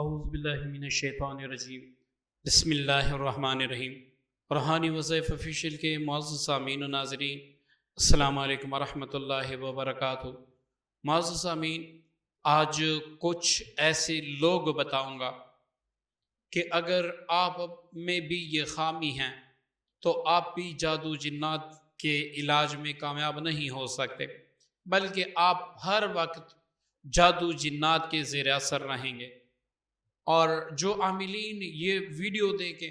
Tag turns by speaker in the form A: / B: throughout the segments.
A: اعوذ باللہ من الشیطان الرجیم بسم اللہ الرحمن الرحیم۔ روحانی وظائف آفیشیل کے معزز سامعین و ناظرین، السلام علیکم ورحمۃ اللہ وبرکاتہ۔ معزز سامعین، آج کچھ ایسے لوگ بتاؤں گا کہ اگر آپ میں بھی یہ خامی ہیں تو آپ بھی جادو جنات کے علاج میں کامیاب نہیں ہو سکتے، بلکہ آپ ہر وقت جادو جنات کے زیر اثر رہیں گے۔ اور جو عاملین یہ ویڈیو دیکھیں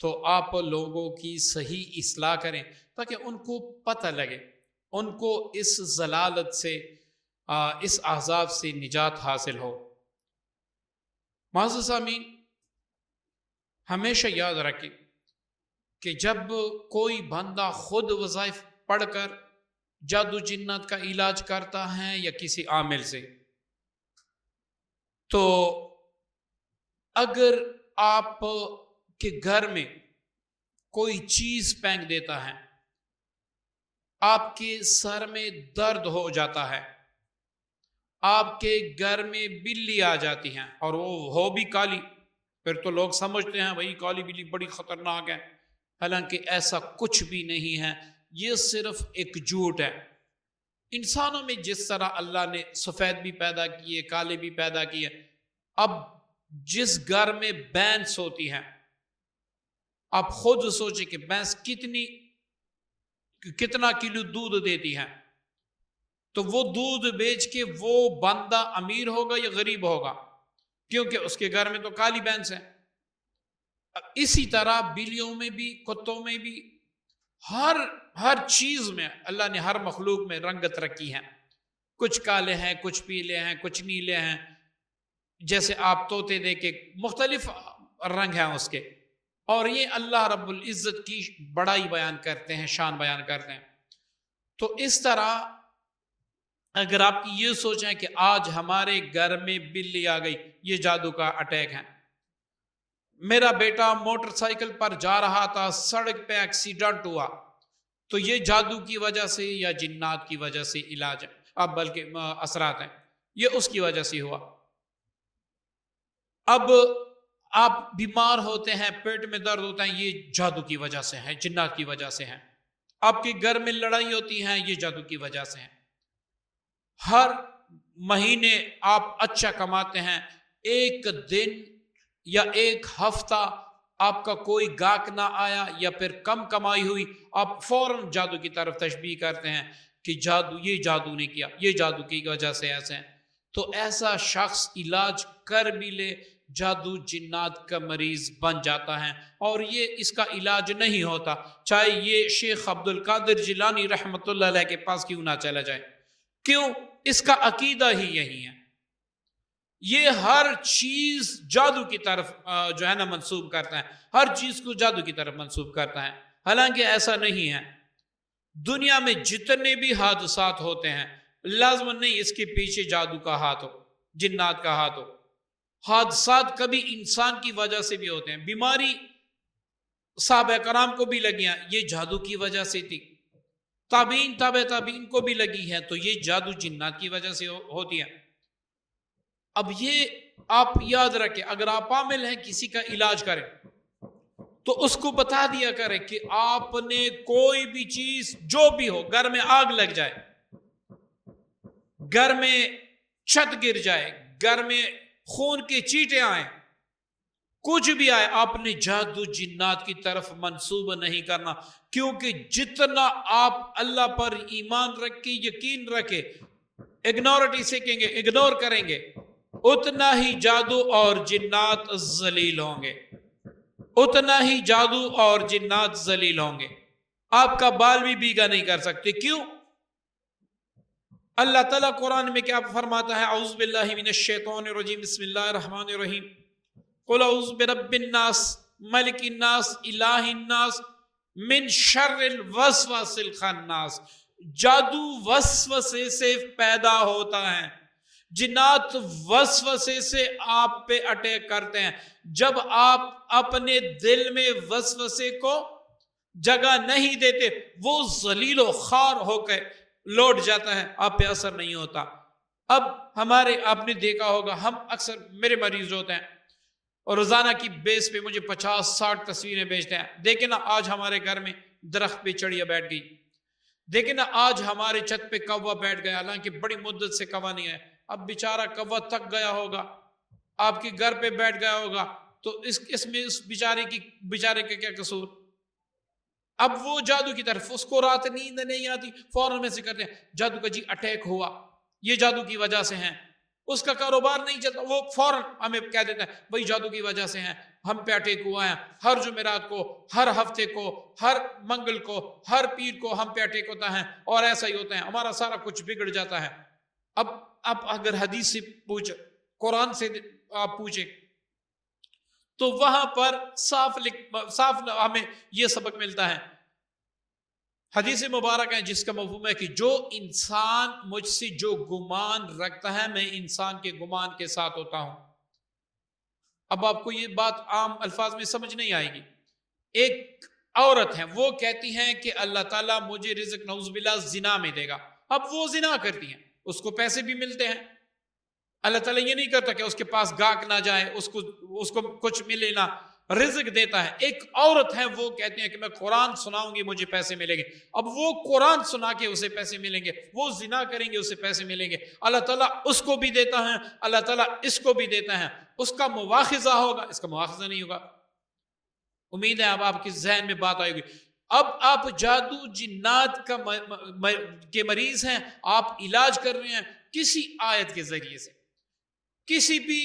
A: تو آپ لوگوں کی صحیح اصلاح کریں تاکہ ان کو پتہ لگے، ان کو اس ضلالت سے، اس عذاب سے نجات حاصل ہو۔ معزز سامعین، ہمیشہ یاد رکھیں کہ جب کوئی بندہ خود وظائف پڑھ کر جادو جنات کا علاج کرتا ہے یا کسی عامل سے، تو اگر آپ کے گھر میں کوئی چیز پھینک دیتا ہے، آپ کے سر میں درد ہو جاتا ہے، آپ کے گھر میں بلی آ جاتی ہیں اور وہ ہو بھی کالی، پھر تو لوگ سمجھتے ہیں وہی کالی بلی بڑی خطرناک ہے، حالانکہ ایسا کچھ بھی نہیں ہے، یہ صرف ایک جھوٹ ہے۔ انسانوں میں جس طرح اللہ نے سفید بھی پیدا کیے، کالے بھی پیدا کیے، اب جس گھر میں بھینس ہوتی ہے، آپ خود سوچیں کہ بھینس کتنا کلو دودھ دیتی ہے، تو وہ دودھ بیچ کے وہ بندہ امیر ہوگا یا غریب ہوگا؟ کیونکہ اس کے گھر میں تو کالی بھینس ہے۔ اسی طرح بلیوں میں بھی، کتوں میں بھی، ہر چیز میں اللہ نے ہر مخلوق میں رنگت رکھی ہے، کچھ کالے ہیں، کچھ پیلے ہیں، کچھ نیلے ہیں، جیسے آپ طوطے دیکھے مختلف رنگ ہیں اس کے، اور یہ اللہ رب العزت کی بڑائی بیان کرتے ہیں، شان بیان کرتے ہیں۔ تو اس طرح اگر آپ کی یہ سوچیں کہ آج ہمارے گھر میں بلی آ گئی، یہ جادو کا اٹیک ہے۔ میرا بیٹا موٹر سائیکل پر جا رہا تھا، سڑک پہ ایکسیڈنٹ ہوا، تو یہ جادو کی وجہ سے یا جنات کی وجہ سے علاج ہے، اب بلکہ اثرات ہیں، یہ اس کی وجہ سے ہوا۔ اب آپ بیمار ہوتے ہیں، پیٹ میں درد ہوتا ہے، یہ جادو کی وجہ سے ہے، جنات کی وجہ سے ہے۔ آپ کے گھر میں لڑائی ہوتی ہے، یہ جادو کی وجہ سے ہے۔ ہر مہینے آپ اچھا کماتے ہیں، ایک دن یا ایک ہفتہ آپ کا کوئی گاہک نہ آیا یا پھر کم کمائی ہوئی، آپ فوراً جادو کی طرف تشبیہ کرتے ہیں کہ یہ جادو نے کیا، یہ جادو کی وجہ سے ایسے ہیں۔ تو ایسا شخص علاج کر بھی لے، جادو جنات کا مریض بن جاتا ہے، اور یہ اس کا علاج نہیں ہوتا، چاہے یہ شیخ عبد القادر جیلانی رحمۃ اللہ علیہ کے پاس کیوں نہ چلا جائے۔ کیوں؟ اس کا عقیدہ ہی یہی ہے، یہ ہر چیز جادو کی طرف جو ہے نا منسوب کرتا ہے، ہر چیز کو جادو کی طرف منسوب کرتا ہے، حالانکہ ایسا نہیں ہے۔ دنیا میں جتنے بھی حادثات ہوتے ہیں، لازم نہیں اس کے پیچھے جادو کا ہاتھ ہو، جنات کا ہاتھ ہو۔ حادثات کبھی انسان کی وجہ سے بھی ہوتے ہیں، بیماری صحابہ کرام کو بھی لگی ہیں، یہ جادو کی وجہ سے تھی، تابعین تابع تابعین کو بھی لگی ہے، تو یہ جادو جنات کی وجہ سے ہوتی ہے۔ اب یہ آپ یاد رکھیں، اگر آپ عامل ہیں کسی کا علاج کریں تو اس کو بتا دیا کریں کہ آپ نے کوئی بھی چیز جو بھی ہو، گھر میں آگ لگ جائے، گھر میں چھت گر جائے، گھر میں خون کے چیٹے آئیں، کچھ بھی آئے، آپ نے جادو جنات کی طرف منسوب نہیں کرنا، کیونکہ جتنا آپ اللہ پر ایمان رکھے، یقین رکھے، اگنورٹی سے کہیں گے، اگنور کریں گے، اتنا ہی جادو اور جنات ذلیل ہوں گے، اتنا ہی جادو اور جنات ذلیل ہوں گے، آپ کا بال بھی بیگا نہیں کر سکتے۔ کیوں؟ اللہ تعالیٰ قرآن میں کیا فرماتا ہے؟ اعوذ باللہ من الشیطان الرجیم، بسم اللہ الرحمن الرحیم، قل اعوذ برب الناس ملک الناس الہ الناس من شر الوسواس الخناس۔ جادو وسوسے سے پیدا ہوتا ہے، جنات وسوسے سے آپ پہ اٹیک کرتے ہیں۔ جب آپ اپنے دل میں وسوسے کو جگہ نہیں دیتے، وہ ذلیل و خوار ہو کے لوٹ جاتا ہے، آپ پہ اثر نہیں ہوتا۔ اب آپ نے دیکھا ہوگا، ہم اکثر، میرے مریض ہوتے ہیں، اور روزانہ کی بیس پہ مجھے 50-60 تصویریں بھیجتے ہیں. دیکھیں نا آج ہمارے گھر میں درخت پہ چڑیا بیٹھ گئی, دیکھیں نا آج ہمارے چھت پہ کوا بیٹھ گیا, حالانکہ بڑی مدت سے کوا نہیں ہے. اب بیچارہ کوا تھک گیا ہوگا, آپ کے گھر پہ بیٹھ گیا ہوگا, تو اس میں اس بیچارے کا کیا قصور؟ اب وہ جادو کی طرف, اس کو رات نیند نہیں آتی, فوراً میں سے کرتے ہیں جادو کا جی اٹیک ہوا, یہ جادو کی وجہ سے ہیں. اس کا کاروبار نہیں چلتا, وہ فوراً ہمیں کہہ دیتا ہے بھائی جادو کی وجہ سے ہیں, ہم پہ اٹیک ہوا ہے, ہر جمعرات کو, ہر ہفتے کو, ہر منگل کو, ہر پیر کو ہم پہ اٹیک ہوتا ہے, اور ایسا ہی ہوتا ہے, ہمارا سارا کچھ بگڑ جاتا ہے. اب آپ اگر حدیث سے پوچھیں, قرآن سے آپ پوچھیں, تو وہاں پر صاف ہمیں یہ سبق ملتا ہے. حدیث مبارک ہے جس کا مفہوم ہے کہ جو انسان مجھ سے جو گمان رکھتا ہے میں انسان کے گمان کے ساتھ ہوتا ہوں. اب آپ کو یہ بات عام الفاظ میں سمجھ نہیں آئے گی. ایک عورت ہے, وہ کہتی ہیں کہ اللہ تعالیٰ مجھے رزق نعوذ باللہ زنا میں دے گا. اب وہ زنا کرتی ہیں, اس کو پیسے بھی ملتے ہیں. اللہ تعالیٰ یہ نہیں کرتا کہ اس کے پاس گاہک نہ جائے, اس کو کچھ ملے نہ, رزق دیتا ہے. ایک عورت ہے, وہ کہتے ہیں کہ میں قرآن سناؤں گی مجھے پیسے ملیں گے. اب وہ قرآن سنا کے اسے پیسے ملیں گے, وہ زنا کریں گے اسے پیسے ملیں گے. اللہ تعالیٰ اس کو بھی دیتا ہے, اللہ تعالیٰ اس کو بھی دیتا ہے. اس کا مواخذہ ہوگا, اس کا مواخذہ نہیں ہوگا. امید ہے اب آپ کے ذہن میں بات آئے گی. اب آپ جادو جنات کے مریض ہیں, آپ علاج کر رہے ہیں کسی آیت کے ذریعے سے, کسی بھی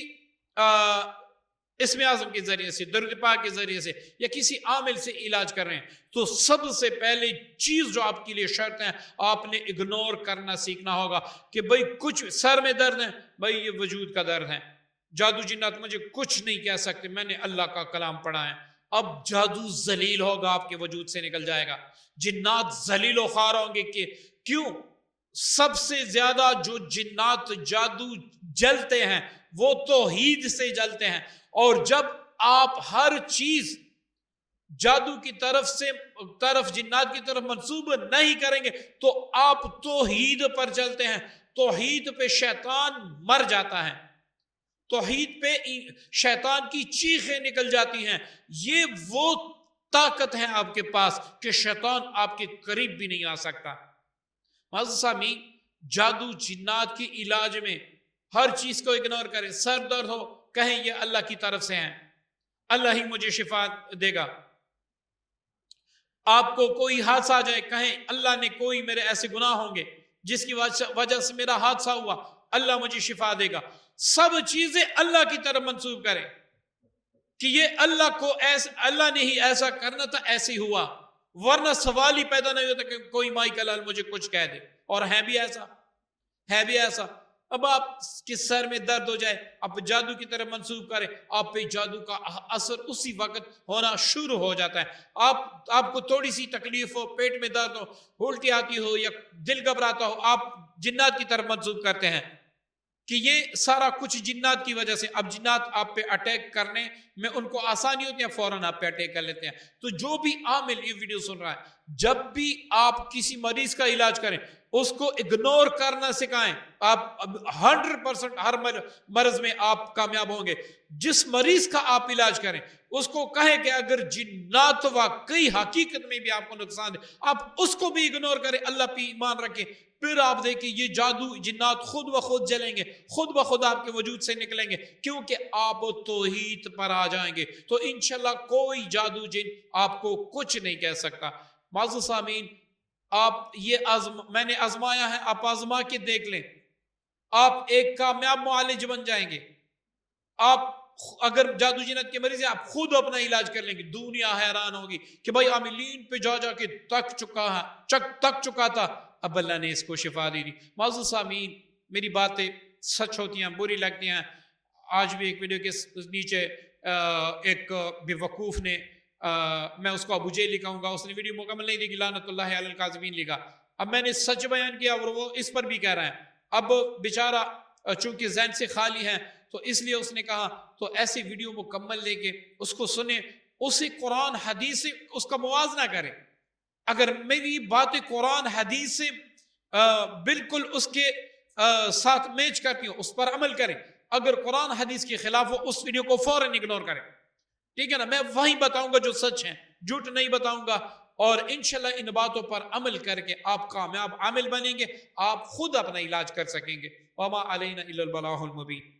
A: اسم اعظم کے ذریعے سے, درود پاک کے ذریعے سے, یا کسی عامل سے علاج کر رہے ہیں, تو سب سے پہلے چیز جو آپ کے لیے شرط ہے, آپ نے اگنور کرنا سیکھنا ہوگا کہ بھئی کچھ سر میں درد ہے, بھئی یہ وجود کا درد ہے, جادو جنات مجھے کچھ نہیں کہہ سکتے, میں نے اللہ کا کلام پڑھا ہے. اب جادو ذلیل ہوگا, آپ کے وجود سے نکل جائے گا. جنات ذلیل و خوار ہوں گے. کہ کیوں؟ سب سے زیادہ جو جنات جادو جلتے ہیں وہ توحید سے جلتے ہیں. اور جب آپ ہر چیز جادو کی طرف جنات کی طرف منسوب نہیں کریں گے تو آپ توحید پر چلتے ہیں. توحید پہ شیطان مر جاتا ہے, توحید پہ شیطان کی چیخیں نکل جاتی ہیں. یہ وہ طاقت ہے آپ کے پاس کہ شیطان آپ کے قریب بھی نہیں آ سکتا. معزز سامعین, جادو جنات کی علاج میں ہر چیز کو اگنور کریں. سر درد ہو, کہیں یہ اللہ کی طرف سے ہیں, اللہ ہی مجھے شفا دے گا. آپ کو کوئی حادثہ آ جائے, کہیں اللہ نے کوئی میرے ایسے گناہ ہوں گے جس کی وجہ سے میرا حادثہ ہوا, اللہ مجھے شفا دے گا. سب چیزیں اللہ کی طرف منسوب کریں کہ یہ اللہ نے ہی ایسا کرنا تھا, ایسے ہی ہوا, ورنہ سوال ہی پیدا نہیں ہوتا کہ کوئی مائی کا لال مجھے کچھ کہہ دے. اور ہے بھی ایسا. اب آپ کے سر میں درد ہو جائے, آپ جادو کی طرف منسوب کریں, آپ پہ جادو کا اثر اسی وقت ہونا شروع ہو جاتا ہے. آپ کو تھوڑی سی تکلیف ہو, پیٹ میں درد ہو, الٹی آتی ہو یا دل گھبراتا ہو, آپ جنات کی طرف منسوب کرتے ہیں کہ یہ سارا کچھ جنات کی وجہ سے. اب جنات آپ پہ اٹیک کرنے میں ان کو آسانی ہوتی ہے, فوراً آپ پہ اٹیک کر لیتے ہیں. تو جو بھی عامل یہ ویڈیو سن رہا ہے, جب بھی آپ کسی مریض کا علاج کریں اس کو اگنور کرنا سکھائیں. آپ 100% ہر مرض میں آپ کامیاب ہوں گے. جس مریض کا آپ علاج کریں اس کو کہیں کہ اگر جنات واقعی حقیقت میں بھی آپ کو نقصان دے, آپ اس کو بھی اگنور کریں, اللہ پہ ایمان رکھیں. پھر آپ دیکھیں یہ جادو جنات خود بخود جلیں گے, خود بخود آپ کے وجود سے نکلیں گے, کیونکہ آپ توحید پر آ جائیں گے. تو انشاءاللہ کوئی جادو جن آپ کو کچھ نہیں کہہ سکتا. معزز سامعین, آپ میں نے آزمایا ہے, آپ آزما کے دیکھ لیں, آپ ایک کامیاب معالج بن جائیں گے. آپ اگر جادو جنات کے مریض ہیں, آپ خود اپنا علاج کر لیں گے. دنیا حیران ہوگی کہ بھائی عاملین پہ جا کے تک چکا تھا, اب اللہ نے اس کو شفا دی دی. معزز سامعین, میری باتیں سچ ہوتی ہیں, بری لگتی ہیں. آج بھی ایک ویڈیو کے نیچے ایک بے وقوف نے, میں اس کو ابو جہل لکھاؤں گا, اس نے ویڈیو مکمل نہیں دیکھی, لعنت اللہ علی الکاذبین لکھا. اب میں نے سچ بیان کیا اور وہ اس پر بھی کہہ رہا ہے. اب بیچارہ چونکہ ذہن سے خالی ہے تو اس لیے اس نے کہا تو ایسی ویڈیو مکمل لے کے اس کو سنیں, اسے قرآن حدیث سے اس کا موازنہ کریں. اگر میری باتیں قرآن حدیث سے بالکل اس کے ساتھ میچ کرتی ہوں, اس پر عمل کریں. اگر قرآن حدیث کے خلاف ہو اس ویڈیو کو فوراً اگنور کریں، ٹھیک ہے نا؟ میں وہی بتاؤں گا جو سچ ہے، جھوٹ نہیں بتاؤں گا، اور انشاءاللہ ان باتوں پر عمل کر کے آپ کامیاب عامل بنیں گے، آپ خود اپنا علاج کر سکیں گے۔ وما علینا الا البلاغ المبین۔